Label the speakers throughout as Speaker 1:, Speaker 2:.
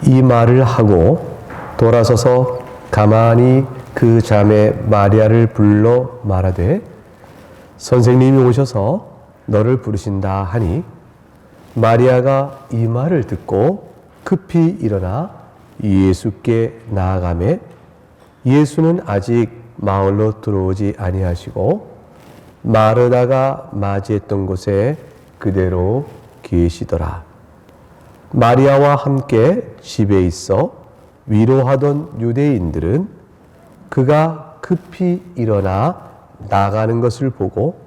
Speaker 1: 이 말을 하고 돌아서서 가만히 그 자매 마리아를 불러 말하되 선생님이 오셔서 너를 부르신다 하니 마리아가 이 말을 듣고 급히 일어나 예수께 나아가매 예수는 아직 마을로 들어오지 아니하시고 마르다가 맞이했던 곳에 그대로 계시더라. 마리아와 함께 집에 있어 위로하던 유대인들은 그가 급히 일어나 나가는 것을 보고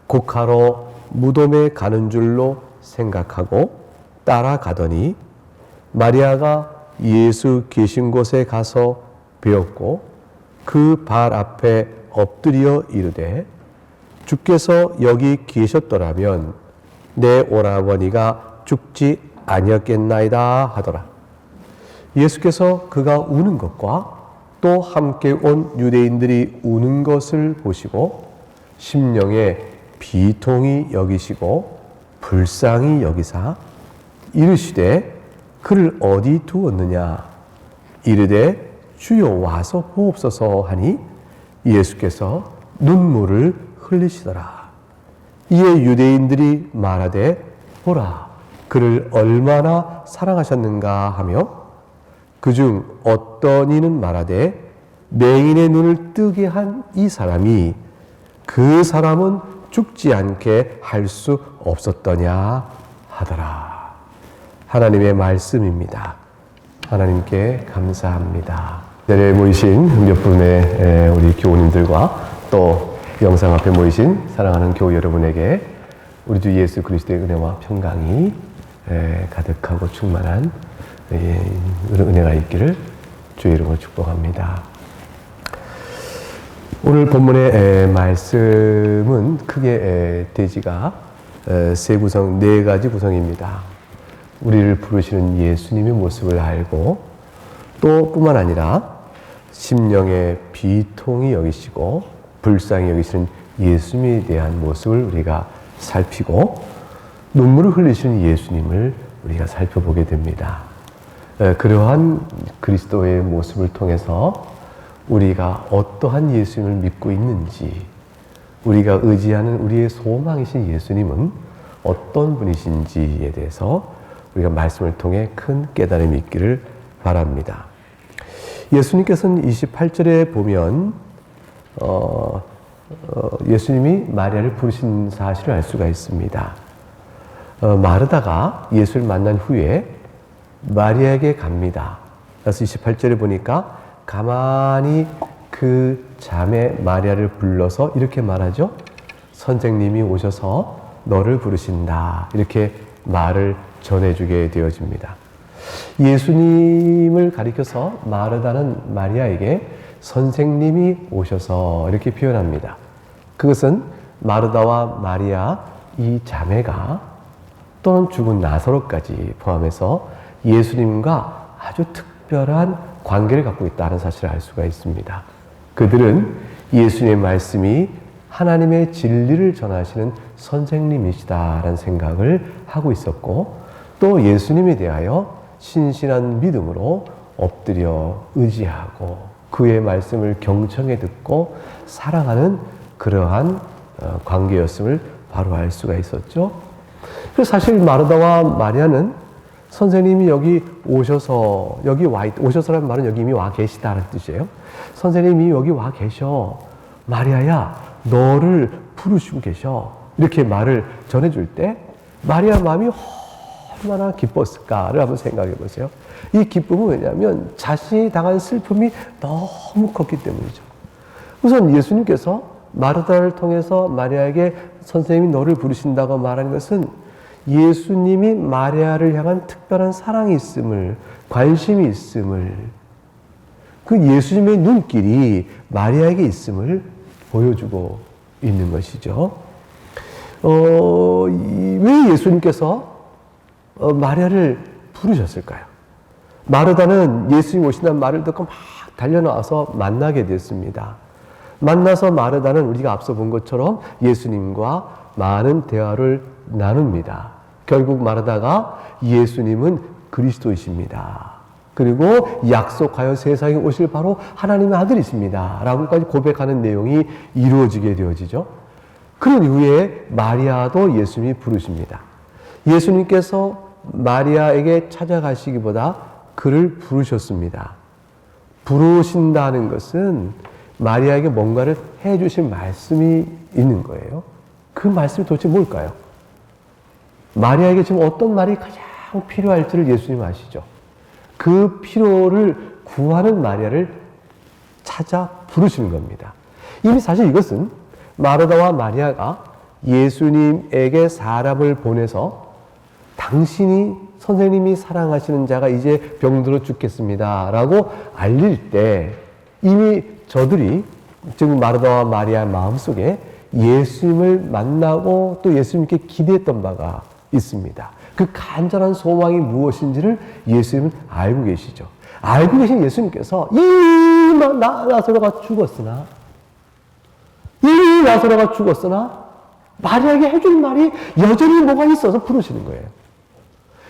Speaker 1: 곡하러 무덤에 가는 줄로 생각하고 따라가더니 마리아가 예수 계신 곳에 가서 배웠고 그 발 앞에 엎드려 이르되 주께서 여기 계셨더라면 내 오라버니가 죽지 아니었겠나이다 하더라. 예수께서 그가 우는 것과 또 함께 온 유대인들이 우는 것을 보시고 심령에 비통히 여기시고 불쌍히 여기사 이르시되 그를 어디 두었느냐 이르되 주여 와서 보옵소서 하니 예수께서 눈물을 흘리시더라. 이에 유대인들이 말하되 보라 그를 얼마나 사랑하셨는가 하며 그중 어떤 이는 말하되 맹인의 눈을 뜨게 한 이 사람이 그 사람은 죽지 않게 할 수 없었더냐 하더라. 하나님의 말씀입니다. 하나님께 감사합니다. 내려에 모이신 몇 분의 우리 교우님들과 또 영상 앞에 모이신 사랑하는 교우 여러분에게 우리 주 예수 그리스도의 은혜와 평강이 가득하고 충만한 은혜가 있기를 주의 이름으로 축복합니다. 오늘 본문의 말씀은 크게 대지가 네 가지 구성입니다. 우리를 부르시는 예수님의 모습을 알고 또 뿐만 아니라 심령의 비통히 여기시고 불쌍히 여기시는 예수님에 대한 모습을 우리가 살피고 눈물을 흘리시는 예수님을 우리가 살펴보게 됩니다. 그러한 그리스도의 모습을 통해서 우리가 어떠한 예수님을 믿고 있는지, 우리가 의지하는 우리의 소망이신 예수님은 어떤 분이신지에 대해서 우리가 말씀을 통해 큰 깨달음이 있기를 바랍니다. 예수님께서는 28절에 보면 예수님이 마리아를 부르신 사실을 알 수가 있습니다. 마르다가 예수를 만난 후에 마리아에게 갑니다. 그래서 28절에 보니까 가만히 그 자매 마리아를 불러서 이렇게 말하죠. 선생님이 오셔서 너를 부르신다. 이렇게 말을 전해주게 되어집니다. 예수님을 가리켜서 마르다는 마리아에게 선생님이 오셔서 이렇게 표현합니다. 그것은 마르다와 마리아 이 자매가 또는 죽은 나사로까지 포함해서 예수님과 아주 특별한 관계를 갖고 있다는 사실을 알 수가 있습니다. 그들은 예수님의 말씀이 하나님의 진리를 전하시는 선생님이시다라는 생각을 하고 있었고 또 예수님에 대하여 신실한 믿음으로 엎드려 의지하고 그의 말씀을 경청해 듣고 사랑하는 그러한 관계였음을 바로 알 수가 있었죠. 그래서 사실 마르다와 마리아는 선생님이 여기 오셔서 오셔서라는 말은 여기 이미 와 계시다는 뜻이에요. 선생님이 여기 와 계셔. 마리아야, 너를 부르시고 계셔. 이렇게 말을 전해줄 때 마리아 마음이 얼마나 기뻤을까를 한번 생각해 보세요. 이 기쁨은 왜냐하면 자신이 당한 슬픔이 너무 컸기 때문이죠. 우선 예수님께서 마르다를 통해서 마리아에게 선생님이 너를 부르신다고 말하는 것은 예수님이 마리아를 향한 특별한 사랑이 있음을, 관심이 있음을, 그 예수님의 눈길이 마리아에게 있음을 보여주고 있는 것이죠. 왜 예수님께서 마리아를 부르셨을까요? 마르다는 예수님 오신다는 말을 듣고 막 달려나와서 만나게 됐습니다. 만나서 마르다는 우리가 앞서 본 것처럼 예수님과 많은 대화를 나눕니다. 결국 마르다가 예수님은 그리스도이십니다 그리고 약속하여 세상에 오실 바로 하나님의 아들이십니다. 라고까지 고백하는 내용이 이루어지게 되어지죠. 그런 이후에 마리아도 예수님이 부르십니다. 예수님께서 마리아에게 찾아가시기보다 그를 부르셨습니다. 부르신다는 것은 마리아에게 뭔가를 해주신 말씀이 있는 거예요. 그 말씀이 도대체 뭘까요? 마리아에게 지금 어떤 말이 가장 필요할지를 예수님 아시죠? 그 필요를 구하는 마리아를 찾아 부르시는 겁니다. 이미 사실 이것은 마르다와 마리아가 예수님에게 사람을 보내서 당신이 선생님이 사랑하시는 자가 이제 병들어 죽겠습니다 라고 알릴 때 이미 저들이 지금 마르다와 마리아의 마음속에 예수님을 만나고 또 예수님께 기대했던 바가 있습니다. 그 간절한 소망이 무엇인지를 예수님은 알고 계시죠. 알고 계신 예수님께서 이 나사로가 죽었으나 마리아에게 해줄 말이 여전히 뭐가 있어서 부르시는 거예요.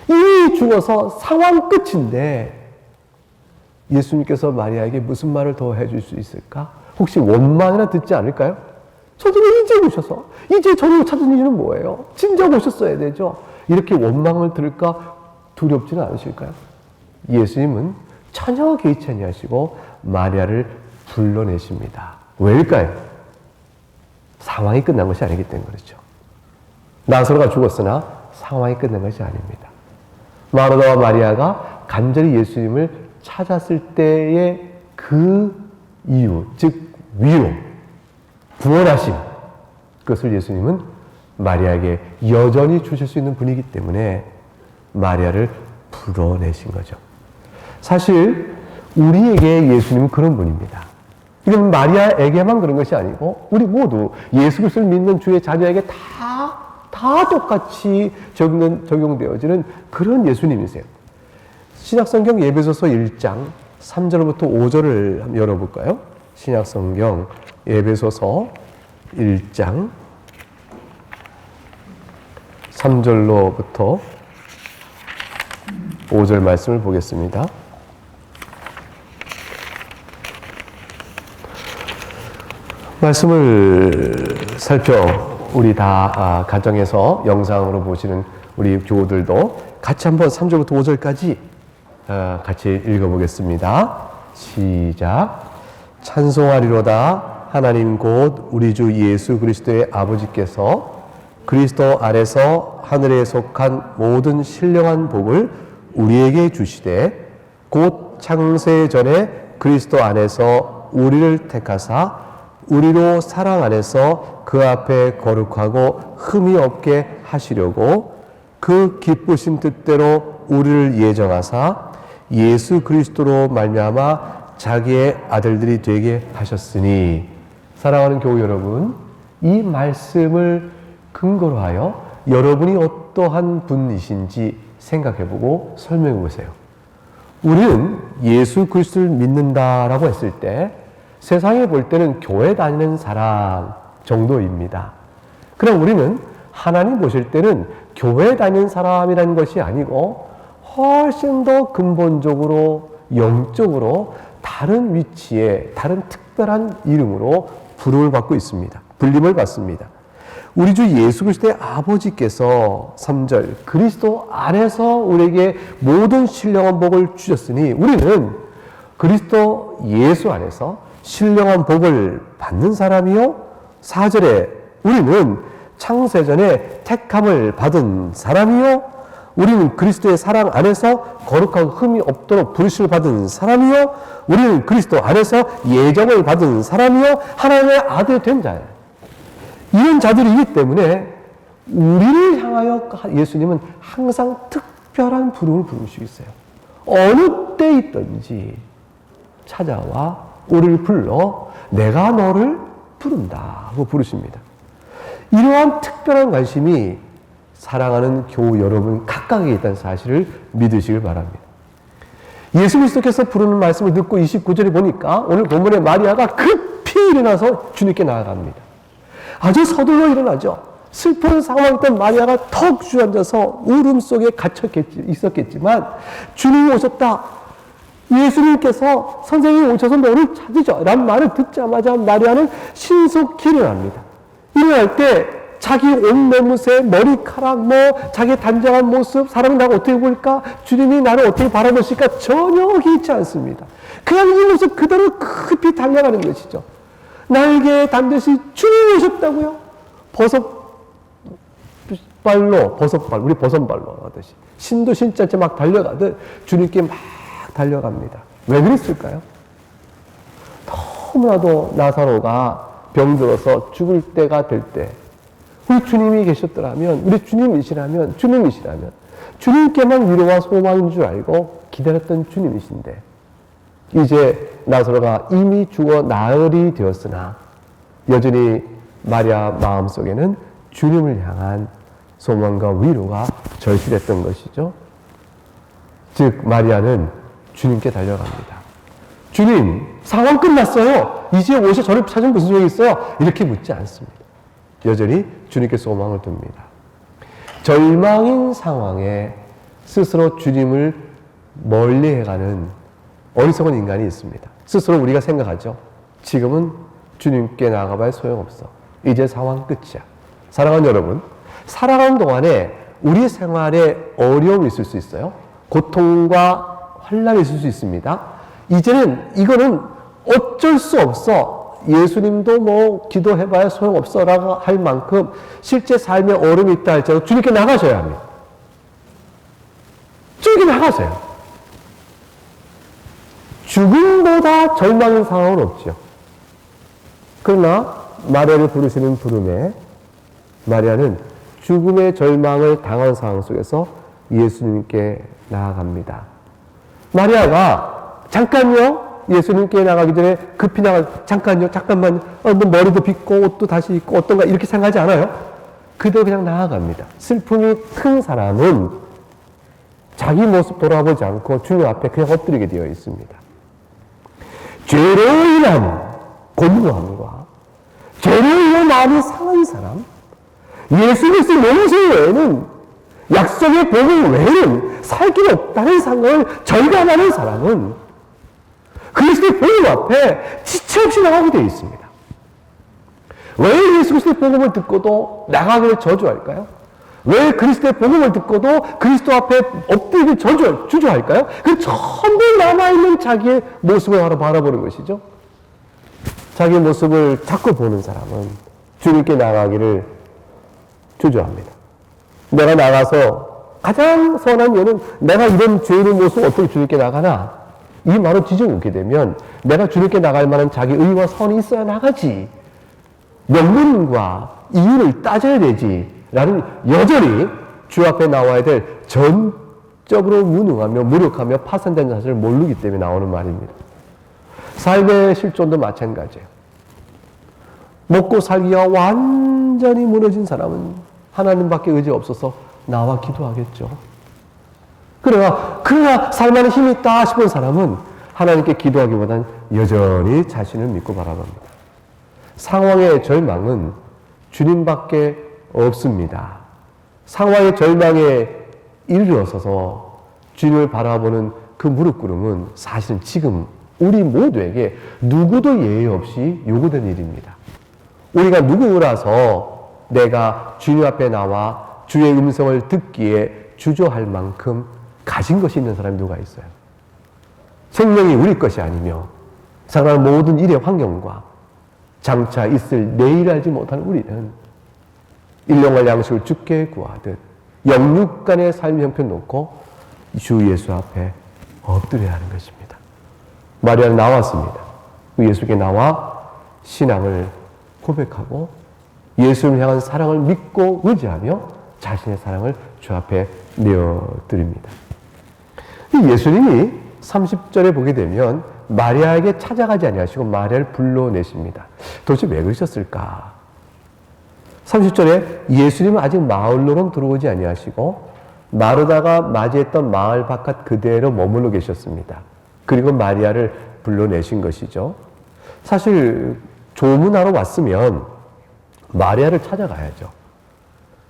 Speaker 1: 이미 죽어서 상황 끝인데 예수님께서 마리아에게 무슨 말을 더 해줄 수 있을까? 혹시 원망이나 듣지 않을까요? 선생님 이제 오셔서 이제 저를 찾은 이유는 뭐예요? 진작 오셨어야 되죠. 이렇게 원망을 들을까 두렵지는 않으실까요? 예수님은 전혀 개의치 아니하시고 마리아를 불러내십니다. 왜일까요? 상황이 끝난 것이 아니기 때문에 그렇죠. 나사로가 죽었으나 상황이 끝난 것이 아닙니다. 마르다와 마리아가 간절히 예수님을 찾았을 때의 그 이유, 즉 위로, 구원하심, 그것을 예수님은 마리아에게 여전히 주실 수 있는 분이기 때문에 마리아를 불러내신 거죠. 사실 우리에게 예수님은 그런 분입니다. 이건 마리아에게만 그런 것이 아니고 우리 모두 예수 그리스도를 믿는 주의 자녀에게 다 똑같이 적용되어지는 그런 예수님이세요. 신약성경 에베소서 1장 3절부터 5절을 한번 열어볼까요? 신약성경 에베소서 1장 3절로부터 5절 말씀을 보겠습니다. 말씀을 우리 다 가정에서 영상으로 보시는 우리 교우들도 같이 한번 3절부터 5절까지 같이 읽어보겠습니다. 시작. 찬송하리로다 하나님 곧 우리 주 예수 그리스도의 아버지께서 그리스도 안에서 하늘에 속한 모든 신령한 복을 우리에게 주시되 곧 창세 전에 그리스도 안에서 우리를 택하사 우리로 사랑 안에서 그 앞에 거룩하고 흠이 없게 하시려고 그 기쁘신 뜻대로 우리를 예정하사 예수 그리스도로 말미암아 자기의 아들들이 되게 하셨으니. 사랑하는 교우 여러분, 이 말씀을 근거로 하여 여러분이 어떠한 분이신지 생각해보고 설명해보세요. 우리는 예수 그리스도를 믿는다라고 했을 때 세상에 볼 때는 교회 다니는 사람 정도입니다. 그럼 우리는 하나님 보실 때는 교회 다니는 사람이라는 것이 아니고 훨씬 더 근본적으로 영적으로 다른 위치에 다른 특별한 이름으로 부름을 받고 있습니다. 불림을 받습니다. 우리 주 예수 그리스도의 아버지께서 3절 그리스도 안에서 우리에게 모든 신령한 복을 주셨으니 우리는 그리스도 예수 안에서 신령한 복을 받는 사람이요. 4절에 우리는 창세전에 택함을 받은 사람이요. 우리는 그리스도의 사랑 안에서 거룩하고 흠이 없도록 부르심을 받은 사람이요. 우리는 그리스도 안에서 예정을 받은 사람이요. 하나님의 아들이 된 자예요. 이런 자들이기 때문에 우리를 향하여 예수님은 항상 특별한 부름을 부르시고 있어요. 어느 때 있든지 찾아와 우리를 불러 내가 너를 부른다 하고 부르십니다. 이러한 특별한 관심이 사랑하는 교우 여러분 각각에 있다는 사실을 믿으시길 바랍니다. 예수 그리스도께서 부르는 말씀을 듣고 29절에 보니까 오늘 본문에 마리아가 급히 일어나서 주님께 나아갑니다. 아주 서둘러 일어나죠. 슬픈 상황이었던 마리아가 턱 주저앉아서 울음 속에 갇혀 있었겠지만 주님이 오셨다. 예수님께서 선생님이 오셔서 너를 찾으죠 라는 말을 듣자마자 마리아는 신속히 일어납니다. 일어날 때 자기 옷 매무새, 머리카락, 자기 단정한 모습, 사람이 나를 어떻게 볼까? 주님이 나를 어떻게 바라보실까? 전혀 개의치 않습니다. 그냥 이 모습 그대로 급히 달려가는 것이죠. 날개에 단듯이 주님이 오셨다고요? 버섯발, 우리 버선발로 하듯이. 신도 신자체 막 달려가듯 주님께 막 달려갑니다. 왜 그랬을까요? 너무나도 나사로가 병들어서 죽을 때가 될 때, 우리 주님이 계셨더라면, 우리 주님이시라면, 주님께만 위로와 소망인 줄 알고 기다렸던 주님이신데, 이제 나사로가 이미 죽어 나흘이 되었으나, 여전히 마리아 마음속에는 주님을 향한 소망과 위로가 절실했던 것이죠. 즉, 마리아는 주님께 달려갑니다. 주님, 상황 끝났어요. 이제 오셔 저를 찾으면 무슨 소용이 있어요? 이렇게 묻지 않습니다. 여전히 주님께 소망을 둡니다. 절망인 상황에 스스로 주님을 멀리해가는 어리석은 인간이 있습니다. 스스로 우리가 생각하죠. 지금은 주님께 나가봐야 소용없어. 이제 상황 끝이야. 사랑하는 여러분, 살아가는 동안에 우리 생활에 어려움이 있을 수 있어요. 고통과 환란이 있을 수 있습니다. 이제는 이거는 어쩔 수 없어. 예수님도 기도해봐야 소용없어 라고 할 만큼 실제 삶에 어려움이 있다 할지라도 주님께 나가셔야 합니다. 주님께 나가세요. 죽음보다 절망인 상황은 없죠. 그러나 마리아를 부르시는 부름에 마리아는 죽음의 절망을 당한 상황 속에서 예수님께 나아갑니다. 마리아가 잠깐요, 예수님께 나가기 전에 급히 잠깐만요, 뭐 머리도 빗고 옷도 다시 입고 어떤가 이렇게 생각하지 않아요? 그대로 그냥 나아갑니다. 슬픔이 큰 사람은 자기 모습 돌아보지 않고 주님 앞에 그냥 엎드리게 되어 있습니다. 죄로 인한 고무함과 죄로 인한 마음이 상한 사람, 예수 그리스도의 용서 외에는, 약속의 복음 외에는 살 길이 없다는 생각을 절감하는 사람은 그리스도의 복음 앞에 지체 없이 나가게 되어 있습니다. 왜 예수 그리스도의 복음을 듣고도 나가기를 저주할까요? 왜 그리스도의 복음을 듣고도 그리스도 앞에 엎드리기 주저할까요? 그 전부 남아있는 자기의 모습을 바라보는 것이죠. 자기의 모습을 자꾸 보는 사람은 주님께 나가기를 주저합니다. 내가 나가서 가장 선한 예는 내가 이런 죄인의 모습 어떻게 주님께 나가나? 이 말을 지져오게 되면 내가 주님께 나갈 만한 자기 의와 선이 있어야 나가지. 명분과 이유를 따져야 되지. 라는 여전히 주 앞에 나와야 될 전적으로 무능하며 무력하며 파산된 사실을 모르기 때문에 나오는 말입니다. 삶의 실존도 마찬가지예요. 먹고 살기가 완전히 무너진 사람은 하나님밖에 의지 없어서 나와 기도하겠죠. 그러나 살만한 힘이 있다 싶은 사람은 하나님께 기도하기보다는 여전히 자신을 믿고 바라봅니다. 상황의 절망은 주님밖에 없습니다. 상황의 절망에 이르러서서 주님을 바라보는 그 무릎 꿇음은 사실은 지금 우리 모두에게 누구도 예외 없이 요구된 일입니다. 우리가 누구라서 내가 주님 앞에 나와 주의 음성을 듣기에 주저할 만큼 가진 것이 있는 사람이 누가 있어요? 생명이 우리 것이 아니며 상황 모든 일의 환경과 장차 있을 내일 알지 못하는 우리는 일용할 양식을 주께 구하듯 영육간의 삶의 형편 놓고 주 예수 앞에 엎드려야 하는 것입니다. 마리아는 나왔습니다. 예수께 나와 신앙을 고백하고 예수를 향한 사랑을 믿고 의지하며 자신의 사랑을 주 앞에 내어드립니다. 예수님이 30절에 보게 되면 마리아에게 찾아가지 아니하시고 마리아를 불러내십니다. 도대체 왜 그러셨을까? 30절에 예수님은 아직 마을로는 들어오지 아니하시고 마르다가 맞이했던 마을 바깥 그대로 머물러 계셨습니다. 그리고 마리아를 불러내신 것이죠. 사실 조문하러 왔으면 마리아를 찾아가야죠.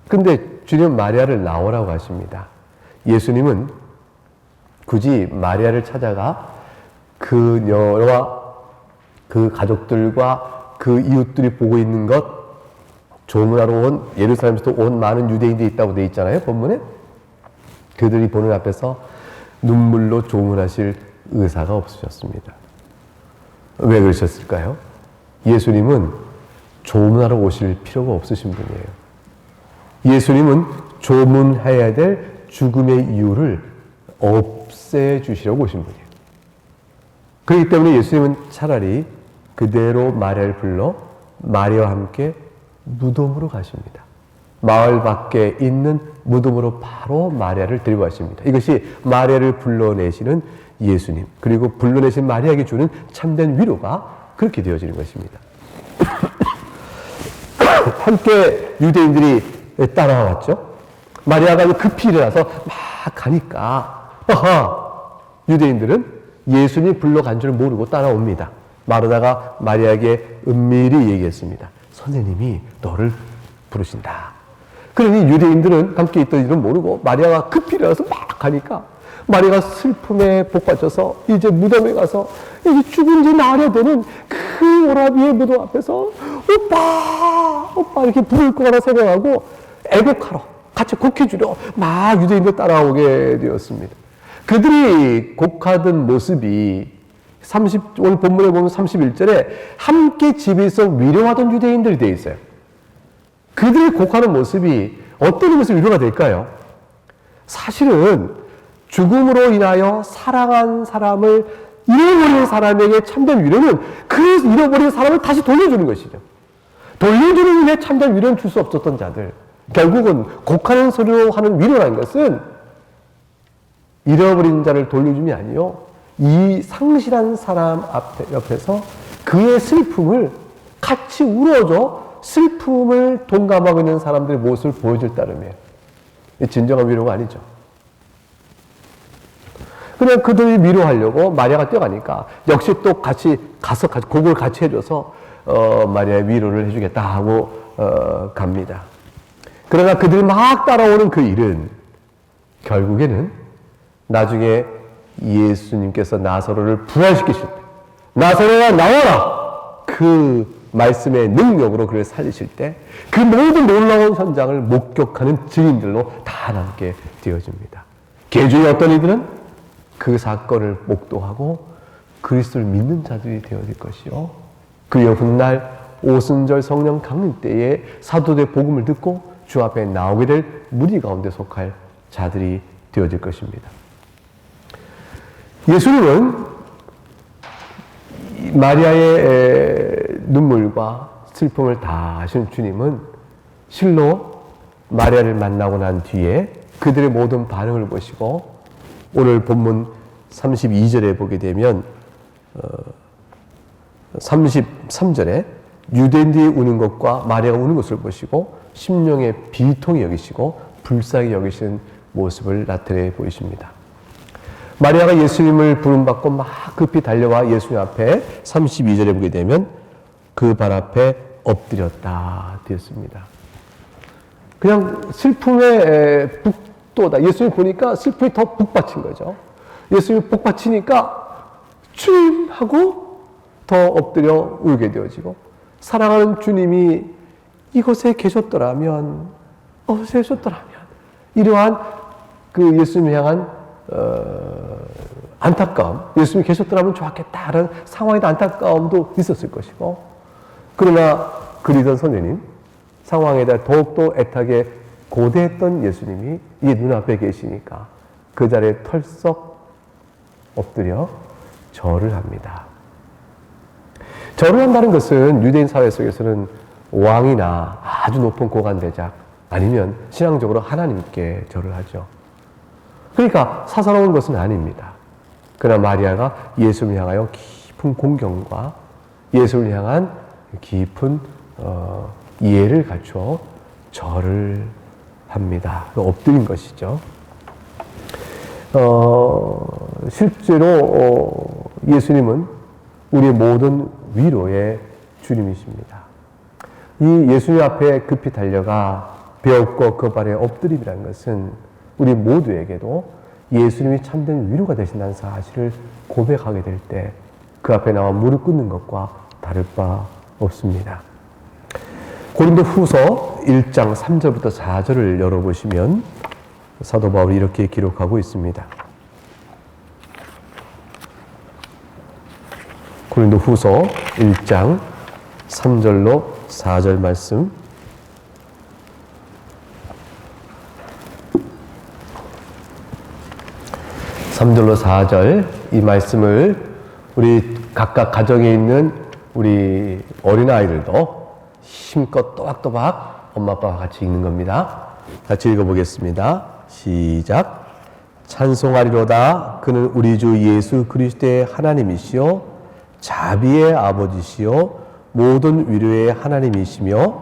Speaker 1: 근데 주님 마리아를 나오라고 하십니다. 예수님은 굳이 마리아를 찾아가 그녀와 그 가족들과 그 이웃들이 보고 있는 것, 조문하러 온 예루살렘에서 온 많은 유대인들이 있다고 돼 있잖아요, 본문에. 그들이 보는 앞에서 눈물로 조문하실 의사가 없으셨습니다. 왜 그러셨을까요? 예수님은 조문하러 오실 필요가 없으신 분이에요. 예수님은 조문해야 될 죽음의 이유를 없애주시려고 오신 분이에요. 그렇기 때문에 예수님은 차라리 그대로 마리아를 불러 마리아와 함께 무덤으로 가십니다. 마을 밖에 있는 무덤으로 바로 마리아를 데리고 가십니다. 이것이 마리아를 불러내시는 예수님, 그리고 불러내신 마리아에게 주는 참된 위로가 그렇게 되어지는 것입니다. 함께 유대인들이 따라왔죠. 마리아가 급히 일어나서 막 가니까 유대인들은 예수님이 불러간 줄 모르고 따라옵니다. 마르다가 마리아에게 은밀히 얘기했습니다. 선생님이 너를 부르신다. 그러니 유대인들은 함께 있던 일은 모르고 마리아가 급히 일어나서 막 가니까 마리아가 슬픔에 복받쳐서 이제 무덤에 가서 이제 죽은 지 나흘이 되는 그 오라비의 무덤 앞에서 오빠 이렇게 부를 거라 생각하고 애곡하러 같이 곡해주려 막 유대인들 따라오게 되었습니다. 그들이 곡하던 모습이 오늘 본문에 보면 31절에 함께 집에서 위로하던 유대인들이 되어 있어요. 그들이 곡하는 모습이 어떤 것을 위로가 될까요? 사실은 죽음으로 인하여 사랑한 사람을 잃어버린 사람에게 참된 위로는 그 잃어버린 사람을 다시 돌려주는 것이죠. 돌려주는 일에 참된 위로는 줄 수 없었던 자들. 결국은 곡하는 소리로 하는 위로라는 것은 잃어버린 자를 돌려줌이 아니요, 이 상실한 사람 옆에서 그의 슬픔을 같이 울어줘 슬픔을 동감하고 있는 사람들의 모습을 보여줄 따름이에요. 진정한 위로가 아니죠. 그냥 그들이 위로하려고 마리아가 뛰어가니까 역시 또 같이 가서 곡을 같이 해줘서 마리아의 위로를 해주겠다 하고 갑니다. 그러나 그들이 막 따라오는 그 일은 결국에는 나중에 예수님께서 나사로를 부활시키실 때 나사로야 나와라! 그 말씀의 능력으로 그를 살리실 때 그 모든 놀라운 현장을 목격하는 증인들로 다 남게 되어집니다. 계주의 어떤 이들은 그 사건을 목도하고 그리스도를 믿는 자들이 되어질 것이요, 그의 훗날 오순절 성령 강림 때에 사도들의 복음을 듣고 주 앞에 나오게 될 무리 가운데 속할 자들이 되어질 것입니다. 예수님은 마리아의 눈물과 슬픔을 다 아시는 주님은 실로 마리아를 만나고 난 뒤에 그들의 모든 반응을 보시고 오늘 본문 32절에 보게 되면 33절에 유대인들이 우는 것과 마리아가 우는 것을 보시고 심령의 비통히 여기시고 불쌍히 여기시는 모습을 나타내 보이십니다. 마리아가 예수님을 부름받고 막 급히 달려와 예수님 앞에 32절에 보게 되면 그 발 앞에 엎드렸다 되었습니다. 그냥 슬픔에 북돋아, 예수님 보니까 슬픔이 더 북받친 거죠. 예수님이 북받치니까 주님 하고 더 엎드려 울게 되어지고, 사랑하는 주님이 이곳에 계셨더라면, 이러한 그 예수님을 향한 안타까움, 예수님이 계셨더라면 좋았겠다라는 상황에도 안타까움도 있었을 것이고, 그러나 그리던 선생님 상황에 대해 더욱더 애타게 고대했던 예수님이 이 눈앞에 계시니까 그 자리에 털썩 엎드려 절을 합니다. 절을 한다는 것은 유대인 사회 속에서는 왕이나 아주 높은 고관대작 아니면 신앙적으로 하나님께 절을 하죠. 그러니까 사사로운 것은 아닙니다. 그러나 마리아가 예수를 향하여 깊은 공경과 예수를 향한 깊은 이해를 갖춰 절을 합니다. 엎드린 것이죠. 실제로 예수님은 우리의 모든 위로의 주님이십니다. 이 예수님 앞에 급히 달려가 배웠고 그 발에 엎드림이라는 것은 우리 모두에게도 예수님이 참된 위로가 되신다는 사실을 고백하게 될 때 그 앞에 나와 무릎 꿇는 것과 다를 바 없습니다. 고린도 후서 1장 3절부터 4절을 열어보시면 사도 바울이 이렇게 기록하고 있습니다. 고린도 후서 1장 3절로 4절 말씀. (3절로 4절) 이 말씀을 우리 각각 가정에 있는 우리 어린아이들도 힘껏 또박또박 엄마 아빠와 같이 읽는 겁니다. 같이 읽어보겠습니다. 시작. 찬송하리로다. 그는 우리 주 예수 그리스도의 하나님이시요 자비의 아버지시요 모든 위로의 하나님이시며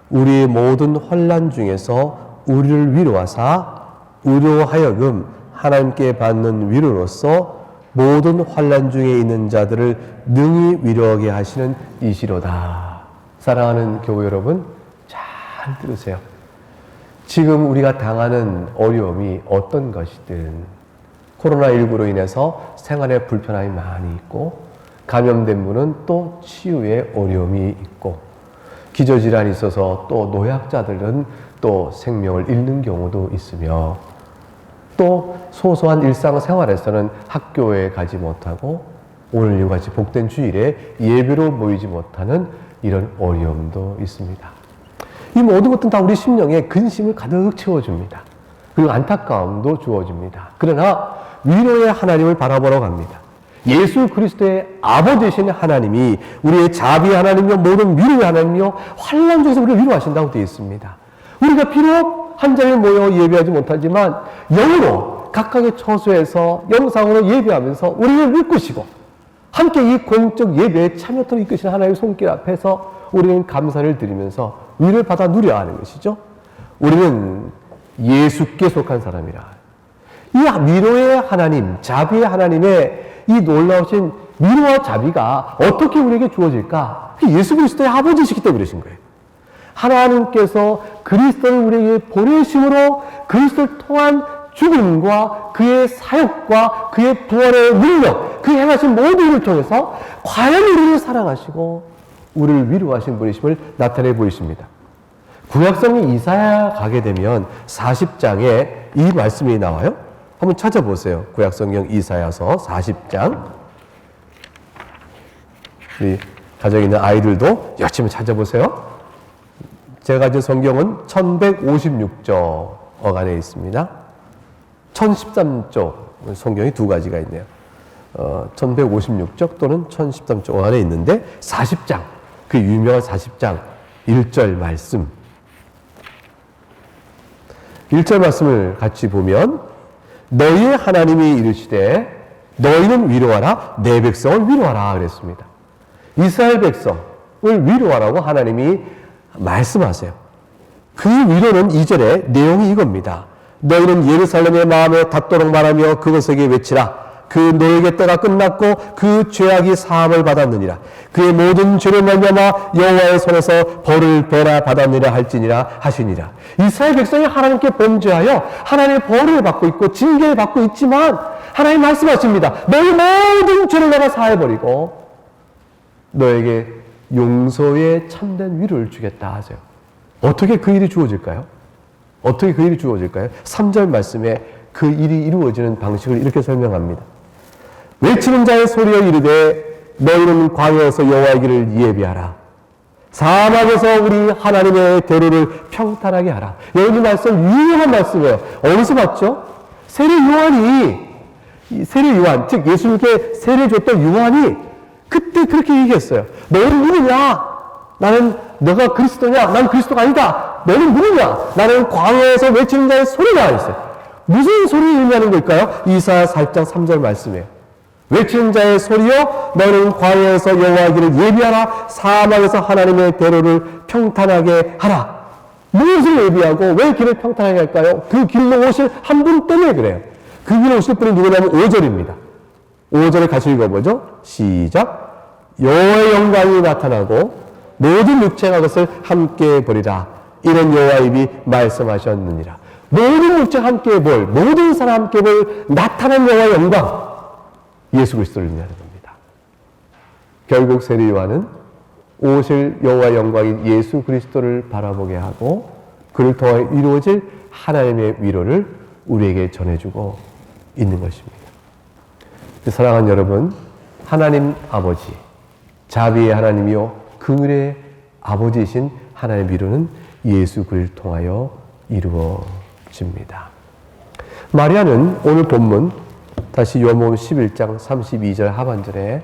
Speaker 1: 우리의 모든 환난 중에서 우리를 위로하사 우리로 하여금 하나님께 받는 위로로서 모든 환난 중에 있는 자들을 능히 위로하게 하시는 이시로다. 사랑하는 교회 여러분, 잘 들으세요. 지금 우리가 당하는 어려움이 어떤 것이든 코로나19로 인해서 생활에 불편함이 많이 있고 감염된 분은 또 치유에 어려움이 있고 기저질환이 있어서 또 노약자들은 또 생명을 잃는 경우도 있으며 또 소소한 일상생활에서는 학교에 가지 못하고 오늘 이와 같이 복된 주일에 예배로 모이지 못하는 이런 어려움도 있습니다. 이 모든 것들은 다 우리 심령에 근심을 가득 채워줍니다. 그리고 안타까움도 주어집니다. 그러나 위로의 하나님을 바라보러 갑니다. 예수 그리스도의 아버지이신 하나님이 우리의 자비의 하나님이요 모든 위로의 하나님이요 환난 중에서 우리를 위로하신다고 되어 있습니다. 우리가 비록 한 자리에 모여 예배하지 못하지만 영으로 각각의 처소에서 영상으로 예배하면서 우리를 이끄시고 함께 이 공적 예배에 참여토록 이끄시는 하나님의 손길 앞에서 우리는 감사를 드리면서 위를 받아 누려야 하는 것이죠. 우리는 예수께 속한 사람이라. 이 위로의 하나님, 자비의 하나님의 이 놀라우신 위로와 자비가 어떻게 우리에게 주어질까? 예수 그리스도의 아버지시기 때문에 그러신 거예요. 하나님께서 그리스도를 우리에게 보내심으로 그리스도를 통한 죽음과 그의 사역과 그의 부활의 능력, 그 행하신 모든 일을 통해서 과연 우리를 사랑하시고 우리를 위로하신 분이심을 나타내 보이십니다. 구약성경 이사야 가게 되면 40장에 이 말씀이 나와요. 한번 찾아보세요. 구약성경 이사야서 40장. 우리 가정에 있는 아이들도 열심히 찾아보세요. 제가 가진 성경은 1156쪽 어간에 있습니다. 1013쪽 성경이 두 가지가 있네요. 1156쪽 또는 1013쪽 어간에 있는데 40장, 그 유명한 40장 1절 말씀. 1절 말씀을 같이 보면 너희의 하나님이 이르시되 너희는 위로하라 내 백성을 위로하라 그랬습니다. 이스라엘 백성을 위로하라고 하나님이 말씀하세요. 그 위로는 2절의 내용이 이겁니다. 너희는 예루살렘의 마음에 닿도록 말하며 그것에게 외치라. 그 노예의 때가 끝났고 그 죄악이 사함을 받았느니라. 그의 모든 죄를 말미암아 여호와의 손에서 벌을 배나 받았느니라 할지니라 하시니라. 이스라엘 백성이 하나님께 범죄하여 하나님의 벌을 받고 있고 징계를 받고 있지만 하나님 말씀하십니다. 너희 모든 죄를 내가 사해버리고 너에게 용서의 참된 위로를 주겠다 하세요. 어떻게 그 일이 주어질까요? 어떻게 그 일이 주어질까요? 3절 말씀에 그 일이 이루어지는 방식을 이렇게 설명합니다. 외치는 자의 소리여 이르되 너희는 광야에서 여호와의 길을 예비하라. 사막에서 우리 하나님의 대로를 평탄하게 하라. 여러분 이 말씀 유명한 말씀이에요. 어디서 봤죠? 세례 요한, 즉 예수님께 세례 줬던 요한이 그때 그렇게 얘기했어요. 너는 누구냐? 나는 너가 그리스도냐? 난 그리스도가 아니다. 너는 누구냐? 나는 광야에서 외치는 자의 소리가 있어요. 무슨 소리를 의미하는 걸까요? 이사야 4장 3절 말씀이에요. 외치는 자의 소리여 너는 광야에서 여호와의 길을 예비하라. 사막에서 하나님의 대로를 평탄하게 하라. 무엇을 예비하고 왜 길을 평탄하게 할까요? 그 길로 오실 한 분 때문에 그래요. 그 길로 오실 분이 누구냐면 5절입니다. 5절을 같이 읽어보죠. 시작. 여호와의 영광이 나타나고 모든 육체가 그것을 함께 보리라. 이런 여호와의 입이 말씀하셨느니라. 모든 육체가 함께 볼, 모든 사람 함께 볼 나타난 여호와의 영광, 예수 그리스도를 의미하는 겁니다. 결국 세례 요한은 오실 여호와의 영광인 예수 그리스도를 바라보게 하고 그를 통해 이루어질 하나님의 위로를 우리에게 전해주고 있는 것입니다. 사랑하는 여러분, 하나님 아버지, 자비의 하나님이요 긍휼의 아버지이신 하나님의 위로는 예수 그리스도를 통하여 이루어집니다. 마리아는 오늘 본문 다시 요한복음 11장 32절 하반절에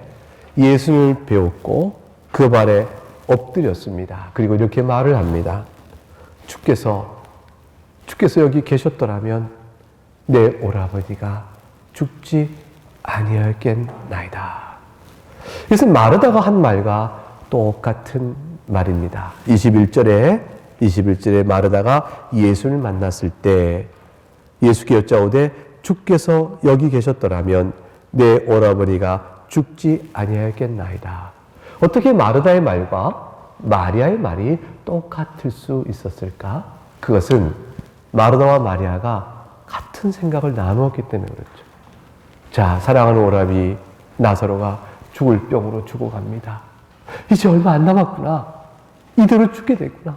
Speaker 1: 예수를 배웠고 그 발에 엎드렸습니다. 그리고 이렇게 말을 합니다. 주께서 여기 계셨더라면 내 오라버니가 죽지 아니하였겠나이다. 이것은 마르다가 한 말과 똑같은 말입니다. 21절에 마르다가 예수를 만났을 때 예수께 여짜오되 주께서 여기 계셨더라면 내 오라버니가 죽지 아니하였겠나이다. 어떻게 마르다의 말과 마리아의 말이 똑같을 수 있었을까? 그것은 마르다와 마리아가 같은 생각을 나누었기 때문에 그렇죠. 자, 사랑하는 오라비, 나사로가 죽을 병으로 죽어갑니다. 이제 얼마 안 남았구나. 이대로 죽게 됐구나.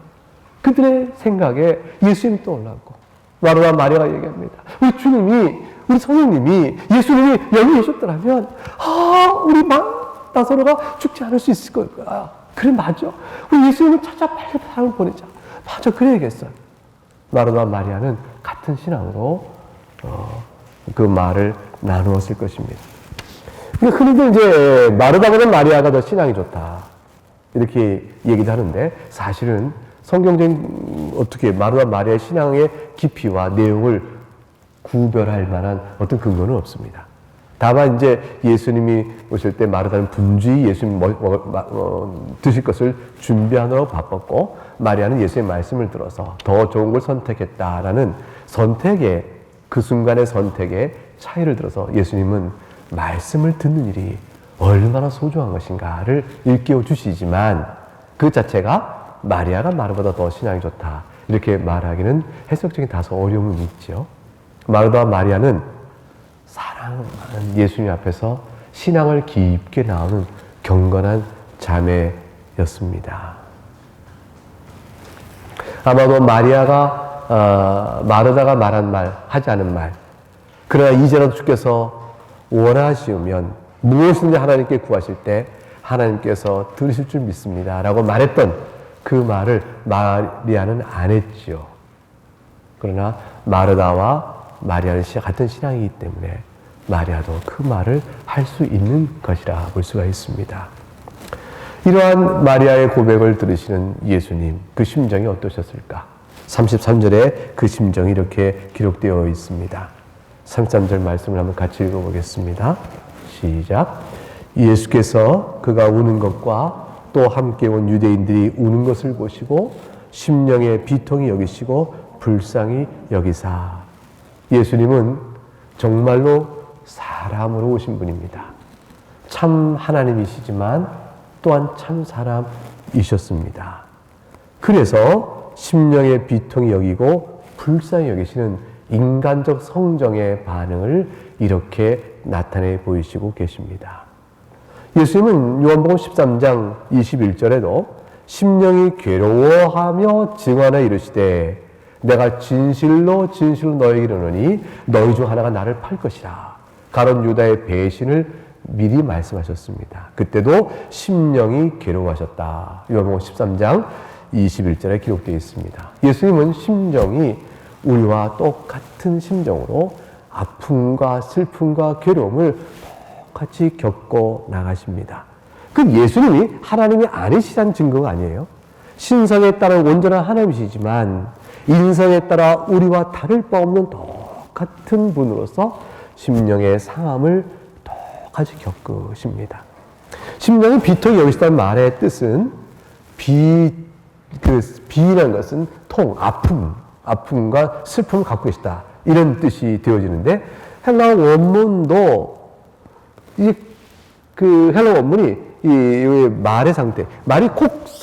Speaker 1: 그들의 생각에 예수님이 떠올랐고 마르다와 마리아가 얘기합니다. 우리 주님이, 우리 선생님이, 예수님이 여기 계셨더라면 우리 나사로가 죽지 않을 수 있을 거야. 그래, 맞아. 우리 예수님을 찾아 빨리 사람을 보내자. 맞아, 그래야겠어요. 마르다와 마리아는 같은 신앙으로 그 말을 나누었을 것입니다. 근데 흔히들 이제 마르다보다 마리아가 더 신앙이 좋다 이렇게 얘기도 하는데 사실은 성경적인 어떻게 마르다와 마리아의 신앙의 깊이와 내용을 구별할 만한 어떤 근거는 없습니다. 다만 이제 예수님이 오실 때 마르다는 분주히 예수님 드실 것을 준비하느라고 바빴고 마리아는 예수님의 말씀을 들어서 더 좋은 걸 선택했다라는 선택의 그 순간의 선택의 차이를 들어서 예수님은 말씀을 듣는 일이 얼마나 소중한 것인가를 일깨워 주시지만 그 자체가 마리아가 마르다보다 더 신앙이 좋다 이렇게 말하기는 해석적인 다소 어려움이 있죠. 마르다와 마리아는 사랑하는 예수님 앞에서 신앙을 깊게 나누는 경건한 자매였습니다. 아마도 마리아가 마르다가 말한 말, 하지 않은 말, 그러나 이제라도 주께서 원하시면 무엇이든지 하나님께 구하실 때 하나님께서 들으실 줄 믿습니다 라고 말했던 그 말을 마리아는 안 했지요. 그러나 마르다와 마리아는 같은 신앙이기 때문에 마리아도 그 말을 할 수 있는 것이라 볼 수가 있습니다. 이러한 마리아의 고백을 들으시는 예수님, 그 심정이 어떠셨을까? 33절에 그 심정이 이렇게 기록되어 있습니다. 33절 말씀을 한번 같이 읽어보겠습니다. 시작. 예수께서 그가 우는 것과 또 함께 온 유대인들이 우는 것을 보시고 심령의 비통이 여기시고 불쌍히 여기사. 예수님은 정말로 사람으로 오신 분입니다. 참 하나님이시지만 또한 참 사람이셨습니다. 그래서 심령의 비통이 여기고 불쌍히 여기시는 인간적 성정의 반응을 이렇게 나타내 보이시고 계십니다. 예수님은 요한복음 13장 21절에도 심령이 괴로워하며 증언하여 이르시되 내가 진실로 너에게 이르노니 너희 중 하나가 나를 팔 것이라. 가룟 유다의 배신을 미리 말씀하셨습니다. 그때도 심령이 괴로워하셨다. 요한복음 13장 21절에 기록되어 있습니다. 예수님은 심정이 우리와 똑같은 심정으로 아픔과 슬픔과 괴로움을 똑같이 겪고 나가십니다. 그 예수님이 하나님이 아니시다는 증거가 아니에요. 신성에 따라 온전한 하나님이시지만 인성에 따라 우리와 다를 바 없는 똑같은 분으로서 심령의 상함을 똑같이 겪으십니다. 심령이 비통이 여기시다는 말의 뜻은 비라는 것은 아픔과 슬픔을 갖고 계시다. 이런 뜻이 되어지는데 헬라어 원문도 그 헬라어 원문이 이 말의 상태, 말이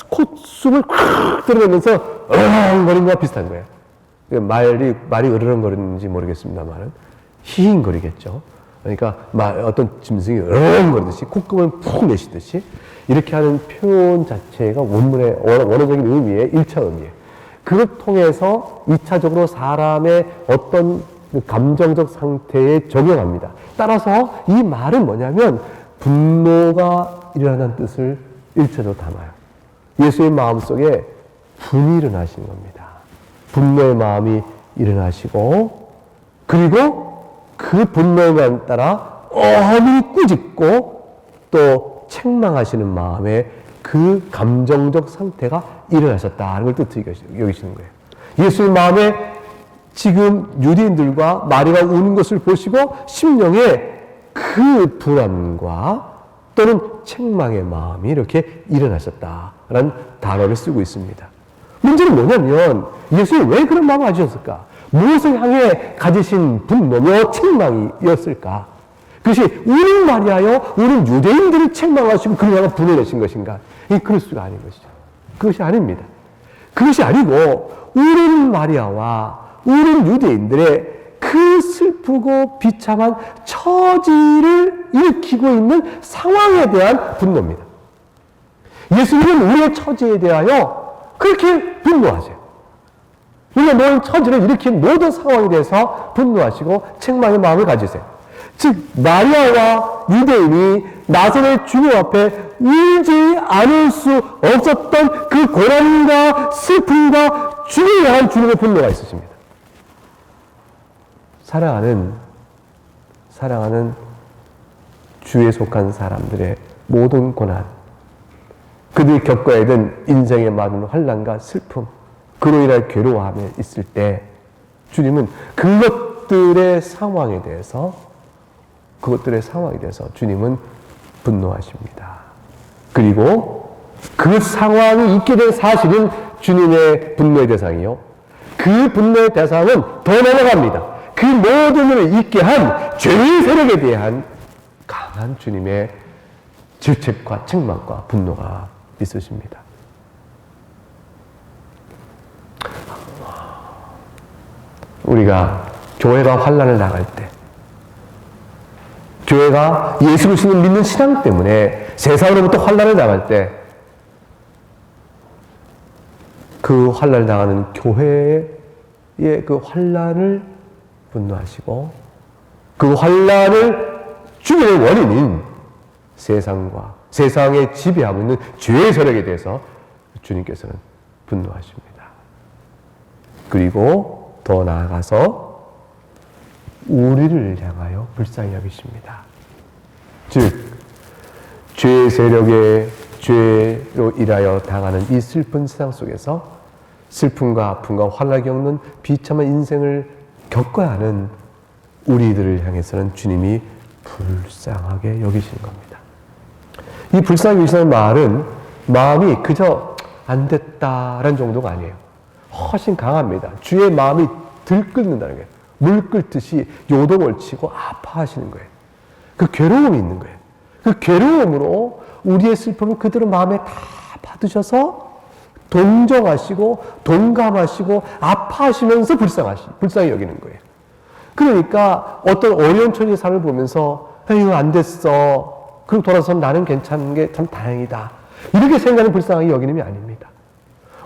Speaker 1: 콧숨을 콱 들어가면서 거리는 거와 비슷한 거예요. 말이 으르렁거리는지 모르겠습니다만은 히힝거리겠죠. 그러니까 어떤 짐승이 으르렁거리듯이 콧구멍을 푹 내쉬듯이 이렇게 하는 표현 자체가 원문의 원어적인 의미의 1차 의미예요. 그걸 통해서 2차적으로 사람의 어떤 감정적 상태에 적용합니다. 따라서 이 말은 뭐냐면 분노가 일어나는 뜻을 1차적으로 담아요. 예수의 마음속에 분이 일어나시는 겁니다. 분노의 마음이 일어나시고 그리고 그 분노에 따라 어미 꾸짖고 또 책망하시는 마음에 그 감정적 상태가 일어나셨다는 걸 뜻으로 여기시는 거예요. 예수의 마음에 지금 유대인들과 마리가 우는 것을 보시고 심령에 그 불안과 또는 책망의 마음이 이렇게 일어나셨다라는 단어를 쓰고 있습니다. 문제는 뭐냐면 예수님이 왜 그런 마음을 가지셨을까? 무엇을 향해 가지신 분노며 책망이었을까? 그것이 우는 마리아여 우는 유대인들을 책망하시고 그를 향해 분을 내신 것인가? 그럴 수가 아닌 것이죠. 그것이 아닙니다. 그것이 아니고 우는 마리아와 우는 유대인들의 그 슬프고 비참한 처지를 일으키고 있는 상황에 대한 분노입니다. 예수님은 우리의 처지에 대하여 그렇게 분노하세요. 우리가 모든 처지를 일으킨 모든 상황에 대해서 분노하시고 책망의 마음을 가지세요. 즉 마리아와 유대인이 나사렛 주님 앞에 울지 않을 수 없었던 그 고난과 슬픔과 죽음에 대한 주님의 분노가 있으십니다. 사랑하는 주에 속한 사람들의 모든 고난, 그들이 겪어야 된 인생의 많은 환난과 슬픔, 그로 인한 괴로움이 있을 때 주님은 그것들의 상황에 대해서 주님은 분노하십니다. 그리고 그 상황이 있게 된 사실은 주님의 분노의 대상이요. 그 분노의 대상은 더 넘어갑니다. 그 모든 일을 있게 한 죄의 세력에 대한 강한 주님의 질책과 책망과 분노가 있으십니다. 우리가 교회가 환난을 당할 때, 교회가 예수 그리스도를 믿는 신앙 때문에 세상으로부터 환난을 당할 때, 그 환난을 당하는 교회의 그 환난을 분노하시고 그 환난을 죽이는 원인인 세상에 지배하고 있는 죄의 세력에 대해서 주님께서는 분노하십니다. 그리고 더 나아가서 우리를 향하여 불쌍히 여기십니다. 즉 죄의 세력에 죄로 인하여 당하는 이 슬픈 세상 속에서 슬픔과 아픔과 환난을 겪는 비참한 인생을 겪어야 하는 우리들을 향해서는 주님이 불쌍하게 여기시는 겁니다. 이 불쌍히 여기시는 말은 마음이 그저 안 됐다라는 정도가 아니에요. 훨씬 강합니다. 주의 마음이 들끓는다는 거예요. 물 끓듯이 요동을 치고 아파하시는 거예요. 그 괴로움이 있는 거예요. 그 괴로움으로 우리의 슬픔을 그대로 마음에 다 받으셔서 동정하시고 동감하시고 아파하시면서 불쌍히 여기는 거예요. 그러니까 어떤 어려운 처지의 삶을 보면서 이거 안 됐어. 그럼 돌아서 나는 괜찮은 게 참 다행이다. 이렇게 생각하는 불쌍하게 여기는 게 아닙니다.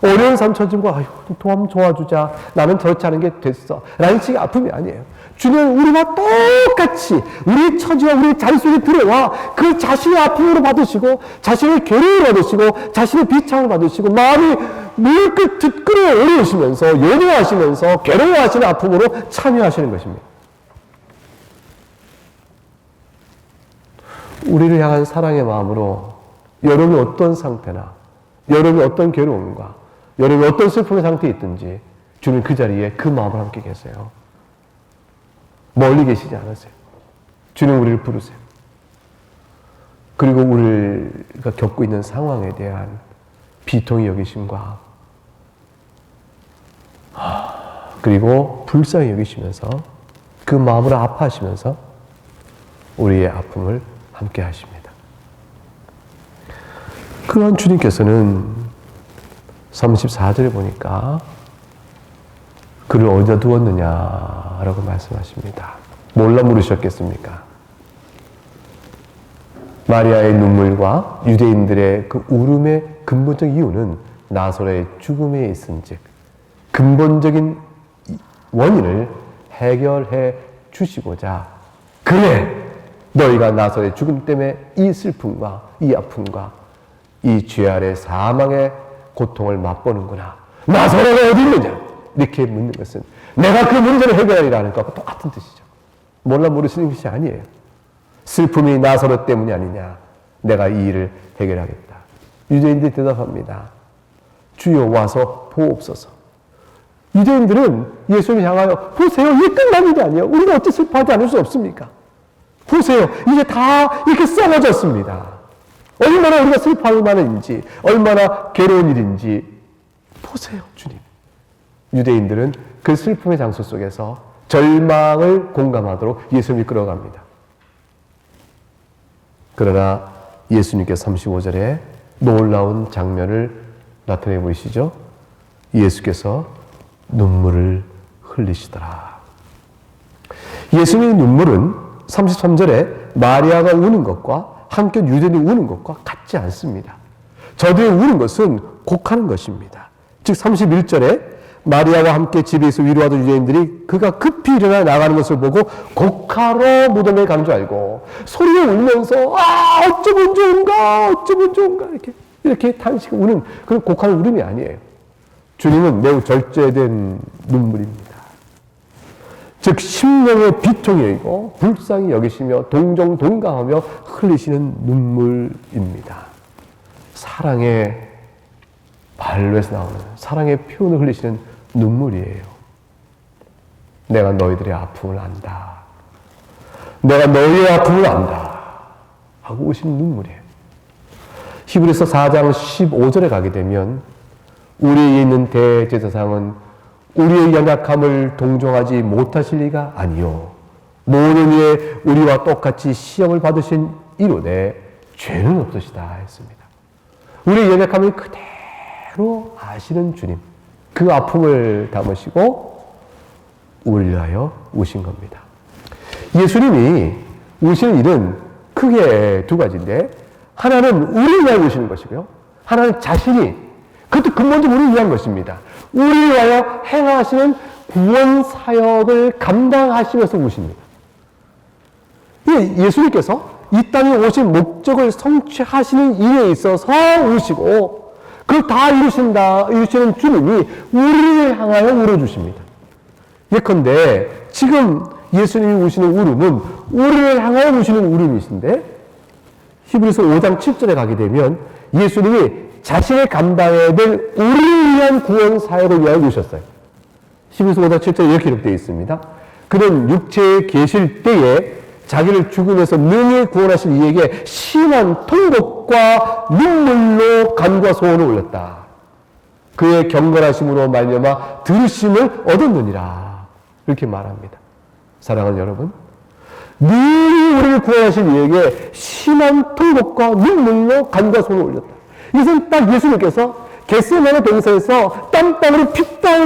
Speaker 1: 어려운 삶 처지고 좀 도와주자. 나는 저렇지 않은 게 됐어. 라는 식의 아픔이 아니에요. 주님은 우리와 똑같이 우리의 처지와 우리의 자리 속에 들어와 그 자신의 아픔으로 받으시고 자신의 괴로움을 받으시고 자신의 비참을 받으시고 마음이 물끝 끌어올리시면서 연호하시면서 괴로워하시는 아픔으로 참여하시는 것입니다. 우리를 향한 사랑의 마음으로 여러분이 어떤 상태나 여러분이 어떤 괴로움과 여러분이 어떤 슬픔의 상태에 있든지 주님 그 자리에 그 마음을 함께 계세요. 멀리 계시지 않으세요. 주님 우리를 부르세요. 그리고 우리가 겪고 있는 상황에 대한 비통의 여기심과 그리고 불쌍히 여기시면서 그 마음으로 아파하시면서 우리의 아픔을 함께 하십니다. 그런 주님께서는 34절에 보니까 그 그를 어디다 두었느냐라고 말씀하십니다. 몰라 물으셨겠습니까? 마리아의 눈물과 유대인들의 그 울음의 근본적 이유는 나사로의 죽음에 있은즉 근본적인 원인을 해결해 주시고자, 그래 너희가 나사로의 죽음 때문에 이 슬픔과 이 아픔과 이 죄 아래 사망의 고통을 맛보는구나, 나사로가 어디 있느냐 이렇게 묻는 것은 내가 그 문제를 해결하리라는 것과 똑같은 뜻이죠. 몰라 모르시는 것이 아니에요. 슬픔이 나사로 때문이 아니냐, 내가 이 일을 해결하겠다. 유대인들이 대답합니다. 주여 와서 보옵소서. 유대인들은 예수님을 향하여 보세요, 이게 끝난 일이 아니에요. 우리가 어찌 슬퍼하지 않을 수 없습니까? 보세요, 이제 다 이렇게 썩어졌습니다. 얼마나 우리가 슬퍼할 만한지, 얼마나 괴로운 일인지 보세요, 주님. 유대인들은 그 슬픔의 장소 속에서 절망을 공감하도록 예수님이 끌어갑니다. 그러나 예수님께서 35절에 놀라운 장면을 나타내 보이시죠? 예수께서 눈물을 흘리시더라. 예수님의 눈물은 33절에 마리아가 우는 것과 한편 유대인이 우는 것과 같지 않습니다. 저들이 우는 것은 곡하는 것입니다. 즉 31절에 마리아와 함께 집에서 위로하던 유대인들이 그가 급히 일어나 나가는 것을 보고 곡하러 무덤에 간 줄 알고 소리를 울면서 어쩌면 좋은가 어쩌면 좋은가 이렇게 탄식 우는 그런 곡하는 울음이 아니에요. 주님은 매우 절제된 눈물입니다. 즉 심령의 비통이고 불쌍히 여기시며 동정 동감하며 흘리시는 눈물입니다. 사랑의 발로에서 나오는 사랑의 표현을 흘리시는 눈물이에요. 내가 너희들의 아픔을 안다. 내가 너희의 아픔을 안다. 하고 오신 눈물이에요. 히브리서 4장 15절에 가게 되면 우리에 있는 대제사장은 우리의 연약함을 동정하지 못하실 리가 아니요 모든 이에 우리와 똑같이 시험을 받으신 이로되 죄는 없으시다 했습니다. 우리의 연약함을 그대로 아시는 주님, 그 아픔을 담으시고 우리를 위하여 우신 겁니다. 예수님이 우시는 일은 크게 두 가지인데, 하나는 우리를 위하여 우시는 것이고요, 하나는 자신이, 그것도 근본적으로 우리를 위한 것입니다. 우리를 위하여 행하시는 구원 사역을 감당하시면서 우십니다. 예수님께서 이 땅에 오신 목적을 성취하시는 일에 있어서 우시고, 그걸 다 이루시는 주님이 우리를 향하여 울어주십니다. 예컨대 지금 예수님이 우시는 울음은 우리를 향하여 우시는 울음이신데, 히브리서 5장 7절에 가게 되면 예수님이 자신의 감당해야 될 우리를 위한 구원 사역을 위하여 우셨어요. 히브리서 5장 7절에 이렇게 기록되어 있습니다. 그는 육체에 계실 때에 자기를 죽음에서 능히 구원하실 이에게 심한 통곡과 눈물로 간과 소원을 올렸다. 그의 경건하심으로 말미암아 들으심을 얻었느니라. 이렇게 말합니다. 사랑하는 여러분, 능히 우리를 구원하실 이에게 심한 통곡과 눈물로 간과 소원을 올렸다. 이것은 딱 예수님께서 겟세마네 동산에서 땀방울이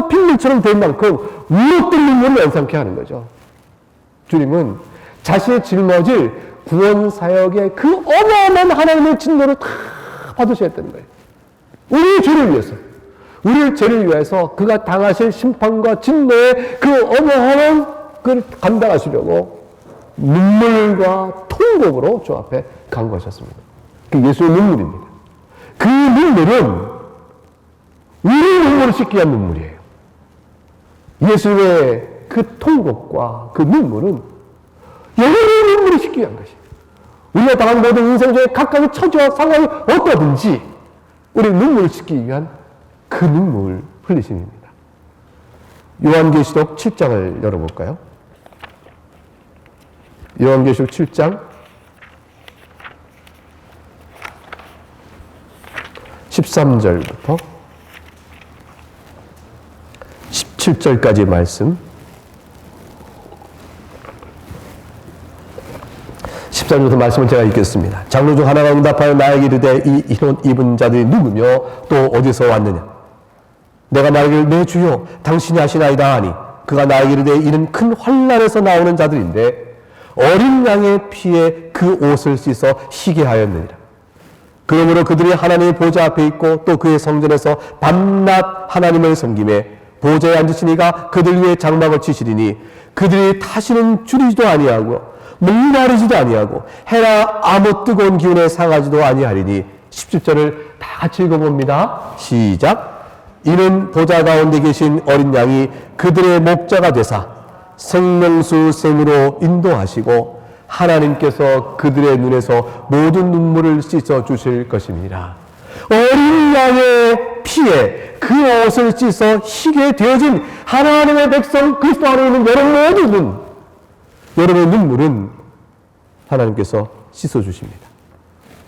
Speaker 1: 핏물처럼 된 만큼 울었던 눈물을 연상케 하는 거죠. 주님은 자신의 짊어질 구원 사역의 그 어마어마한 하나님의 진노를 다 받으셔야 했다는 거예요. 우리의 죄를 위해서, 우리의 죄를 위해서 그가 당하실 심판과 진노의 그 어마어마한 그걸 감당하시려고 눈물과 통곡으로 주 앞에 간 것이었습니다. 그 예수의 눈물입니다. 그 눈물은 우리의 눈물을 씻기 위한 눈물이에요. 예수의 그 통곡과 그 눈물은 영원히 눈물을 씻기 위한 것이에요. 우리가 당한 모든 인생 중에 각각의 처지와 상황이 어떠든지 우리 눈물을 씻기 위한 그 눈물 흘리심입니다. 요한계시록 7장을 열어볼까요? 요한계시록 7장 13절부터 17절까지 말씀. 13절부터 말씀을 제가 읽겠습니다. 장로 중 하나가 응답하여 나에게 이르되 이 흰옷 입은 자들이 누구며 또 어디서 왔느냐? 내가 말하기를 내 주여 당신이 하시나이다 하니 그가 나에게 이르되 이는 큰 환난에서 나오는 자들인데 어린 양의 피에 그 옷을 씻어 희게 하였느니라. 그러므로 그들이 하나님의 보좌 앞에 있고 또 그의 성전에서 밤낮 하나님을 섬김에 보좌에 앉으신 이가 그들 위에 장막을 치시리니 그들이 다시는 줄이지도 아니하고 목마르지도 아니하고 해나 아무 뜨거운 기운에 상하지도 아니하리니. 17절을 다 같이 읽어봅니다. 시작. 이는 보좌 가운데 계신 어린 양이 그들의 목자가 되사 생명수 샘으로 인도하시고 하나님께서 그들의 눈에서 모든 눈물을 씻어 주실 것입니다. 어린 양의 피에 그 옷을 씻어 희게 되어진 하나님의 백성 그리스도 안에 있는 여러분의 눈물은 하나님께서 씻어 주십니다.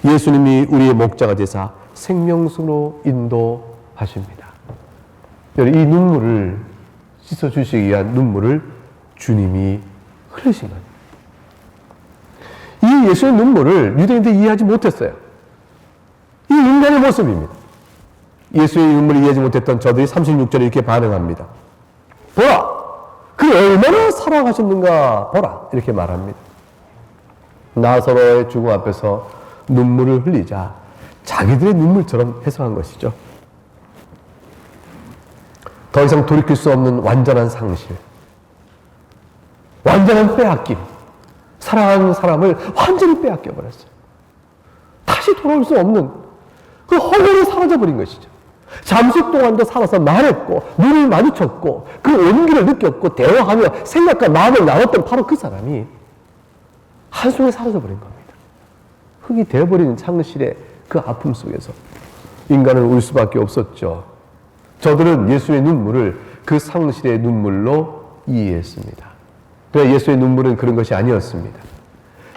Speaker 1: 예수님이 우리의 목자가 되사 생명수로 인도하십니다. 이 눈물을 씻어 주시기 위한 눈물을 주님이 흘리신 거예요. 이 예수의 눈물을 유대인들이 이해하지 못했어요. 이 인간의 모습입니다. 예수의 눈물을 이해하지 못했던 저들이 36절에 이렇게 반응합니다. 보라! 그 얼마나 사랑하셨는가 보라! 이렇게 말합니다. 나사로의 죽음 앞에서 눈물을 흘리자 자기들의 눈물처럼 해석한 것이죠. 더 이상 돌이킬 수 없는 완전한 상실, 완전한 빼앗김, 사랑하는 사람을 완전히 빼앗겨버렸어요. 다시 돌아올 수 없는 그 헐레로 사라져버린 것이죠. 잠시 동안도 살아서 말했고 눈을 마주쳤고 그 온기를 느꼈고 대화하며 생각과 마음을 나눴던 바로 그 사람이 한순간에 사라져버린 겁니다. 흙이 되어버리는 상실의 그 아픔 속에서 인간은 울 수밖에 없었죠. 저들은 예수의 눈물을 그 상실의 눈물로 이해했습니다. 그러나 예수의 눈물은 그런 것이 아니었습니다.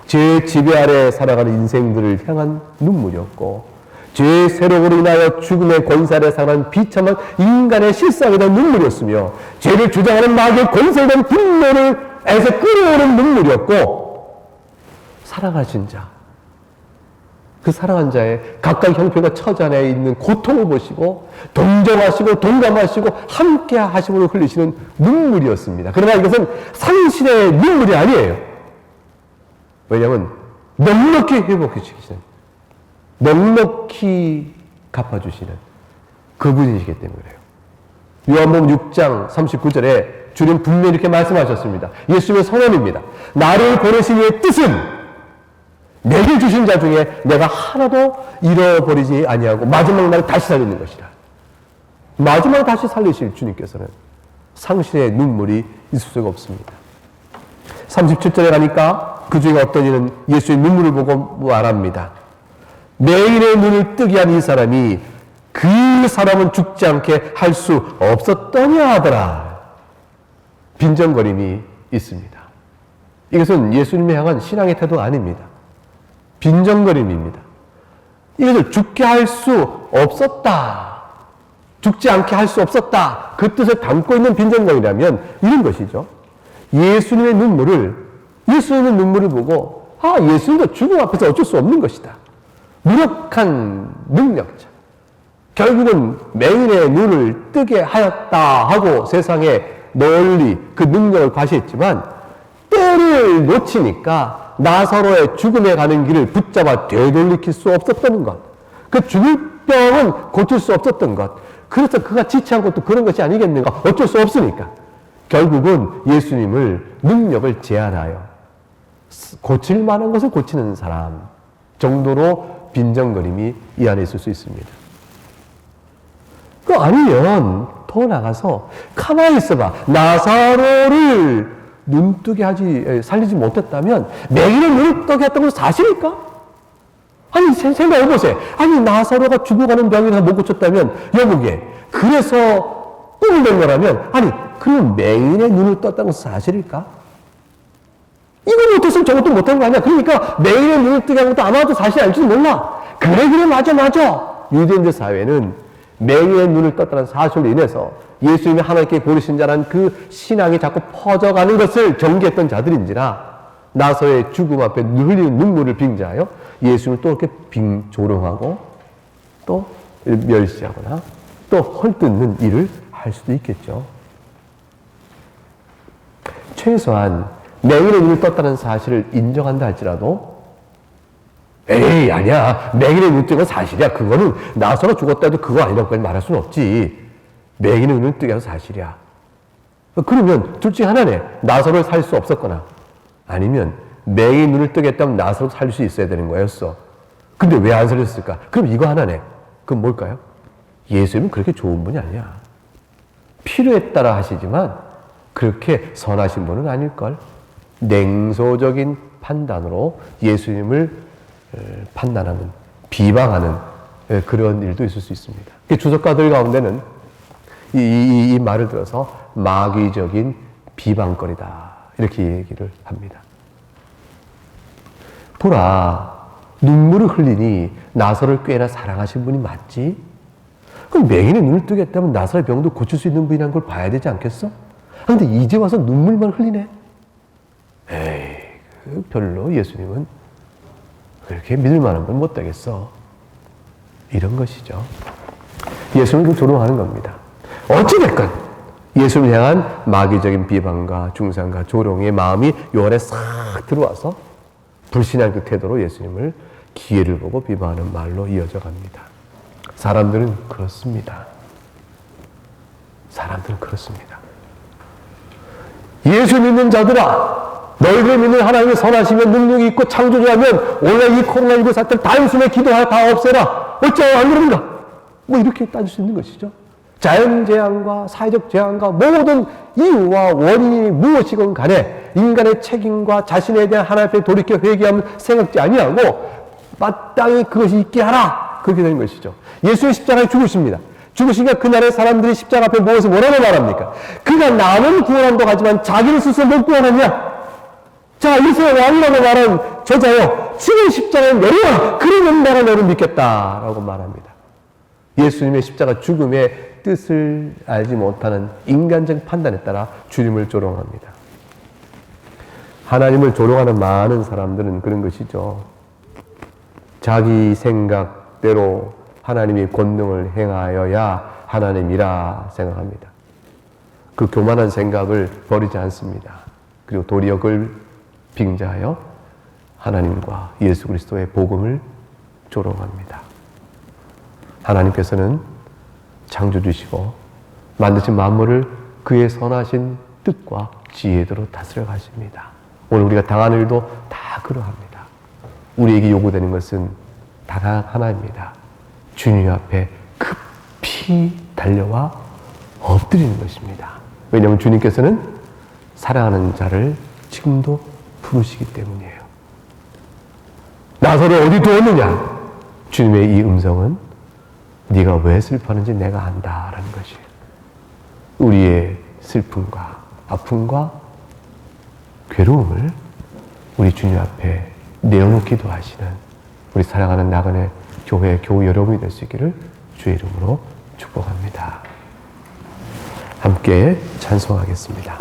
Speaker 1: 죄의 지배 아래 살아가는 인생들을 향한 눈물이었고 죄의 세력으로 인하여 죽음의 권세 아래 살아가는 비참한 인간의 실상에 대한 눈물이었으며 죄를 주장하는 마귀의 권세에 대한 분노를에서 끓어오는 눈물이었고 사랑하신 자, 그 사랑한 자의 각각 형편과 처지 안에 있는 고통을 보시고 동정하시고 동감하시고 함께 하심으로 흘리시는 눈물이었습니다. 그러나 이것은 상실의 눈물이 아니에요. 왜냐하면 넉넉히 회복해 주시는, 넉넉히 갚아주시는 그분이시기 때문에 그래요. 요한복음 6장 39절에 주님 분명히 이렇게 말씀하셨습니다. 예수님의 선언입니다. 나를 보내신 이의 뜻은 내게 주신 자 중에 내가 하나도 잃어버리지 아니하고 마지막 날에 다시 살리는 것이라. 마지막에 다시 살리실 주님께서는 상실의 눈물이 있을 수가 없습니다. 37절에 가니까 그 중에 어떤 이는 예수의 눈물을 보고 말합니다. 매일의 눈을 뜨게 한 이 사람이 그 사람은 죽지 않게 할 수 없었더냐 하더라. 빈정거림이 있습니다. 이것은 예수님을 향한 신앙의 태도가 아닙니다. 빈정거림입니다. 이것을 죽게 할 수 없었다. 죽지 않게 할 수 없었다. 그 뜻을 담고 있는 빈정거림이라면 이런 것이죠. 예수님의 눈물을 보고 예수님도 죽음 앞에서 어쩔 수 없는 것이다. 무력한 능력자. 결국은 맹인의 눈을 뜨게 하였다 하고 세상에 널리 그 능력을 과시했지만 때를 놓치니까 나사로의 죽음에 가는 길을 붙잡아 되돌리킬 수 없었던 것. 그 죽을 병은 고칠 수 없었던 것. 그래서 그가 지체한 것도 그런 것이 아니겠는가. 어쩔 수 없으니까. 결국은 예수님을 능력을 제한하여 고칠 만한 것을 고치는 사람 정도로 빈정거림이 이 안에 있을 수 있습니다. 그 아니면 더 나가서 가만히 있어봐. 나사로를 눈뜨게 살리지 못했다면 맹인의 눈을 뜨게 했던 건 사실일까? 아니 생각해보세요. 아니 나사로가 죽어가는 병이라서 못 고쳤다면 여보게 그래서 꿈을 낸 거라면 아니 그럼 맹인의 눈을 떴다는 건 사실일까? 이거 못했으면 저것도 못한 거 아니야. 그러니까 맹인의 눈을 뜨게 한 것도 아마도 사실이 아닐지도 몰라. 그래 맞아. 유대인들 사회는 맹인의 눈을 떴다는 사실로 인해서 예수님이 하나님께 고르신 자라는 그 신앙이 자꾸 퍼져가는 것을 경계했던 자들인지라 나서의 죽음 앞에 흘리는 눈물을 빙자하여 예수님을 또 이렇게 조롱하고 또 멸시하거나 또 헐뜯는 일을 할 수도 있겠죠. 최소한 맹인의 눈을 떴다는 사실을 인정한다 할지라도 에이 아니야 맹인의 눈 뜬 건 사실이야. 그거는 나사로 죽었다 해도 그거 아니라고 말할 수는 없지. 맹인의 눈을 뜨게 해서 사실이야. 그러면 둘 중에 하나네. 나사로를 살 수 없었거나 아니면 맹인의 눈을 뜨게 했다면 나사로 살 수 있어야 되는 거였어. 근데 왜 안 살렸을까? 그럼 이거 하나네. 그럼 뭘까요? 예수님은 그렇게 좋은 분이 아니야. 필요에 따라 하시지만 그렇게 선하신 분은 아닐걸. 냉소적인 판단으로 예수님을 판단하는, 비방하는 그런 일도 있을 수 있습니다. 주석가들 가운데는 이 말을 들어서 마귀적인 비방거리다 이렇게 얘기를 합니다. 보라, 눈물을 흘리니 나사로를 꽤나 사랑하신 분이 맞지? 그럼 맹인의 눈을 뜨게 했다면 나사로의 병도 고칠 수 있는 분이라는 걸 봐야 되지 않겠어? 근데 이제 와서 눈물만 흘리네? 에이, 별로 예수님은 그렇게 믿을 만한 분 못 되겠어. 이런 것이죠. 예수님을 조롱하는 겁니다. 어찌됐건 예수님을 향한 마귀적인 비방과 중상과 조롱의 마음이 요 안에 싹 들어와서 불신앙적 태도로 예수님을 기회를 보고 비방하는 말로 이어져 갑니다. 사람들은 그렇습니다. 사람들은 그렇습니다. 예수 믿는 자들아, 너희들 믿는 하나님이 선하시면 능력이 있고 창조주라면 원래 이 코로나19 사태를 단숨에 기도하여 다 없애라. 어쩌고 안 그런가? 뭐 이렇게 따질 수 있는 것이죠. 자연재앙과 사회적 재앙과 모든 이유와 원인이 무엇이건 간에 인간의 책임과 자신에 대한 하나님 앞에 돌이켜 회개하면 생각지 아니하고 마땅히 그것이 있게 하라. 그렇게 되는 것이죠. 예수의 십자가에 죽으십니다. 죽으시니까 그날의 사람들이 십자가 앞에 모여서 뭐라고 말합니까? 그가 남은 구원한다고 하지만 자기를 스스로 못 구원하냐? 자, 이스라엘 왕이라고 말한 저자여, 지금 십자가에 내려와! 그러면 내가 너를 믿겠다라고 말합니다. 예수님의 십자가 죽음의 뜻을 알지 못하는 인간적 판단에 따라 주님을 조롱합니다. 하나님을 조롱하는 많은 사람들은 그런 것이죠. 자기 생각대로 하나님이 권능을 행하여야 하나님이라 생각합니다. 그 교만한 생각을 버리지 않습니다. 그리고 도리어 그걸 빙자하여 하나님과 예수 그리스도의 복음을 조롱합니다. 하나님께서는 창조주시고 만드신 만물을 그의 선하신 뜻과 지혜대로 다스려 가십니다. 오늘 우리가 당하는 일도 다 그러합니다. 우리에게 요구되는 것은 단 하나입니다. 주님 앞에 급히 달려와 엎드리는 것입니다. 왜냐하면 주님께서는 사랑하는 자를 지금도 부르시기 때문이에요. 나사로 어디 두었느냐? 주님의 이 음성은 네가 왜 슬퍼하는지 내가 안다라는 것이에요. 우리의 슬픔과 아픔과 괴로움을 우리 주님 앞에 내어놓기도 하시는 우리 사랑하는 나그네 교회 교우 여러분이 될 수 있기를 주의 이름으로 축복합니다. 함께 찬송하겠습니다.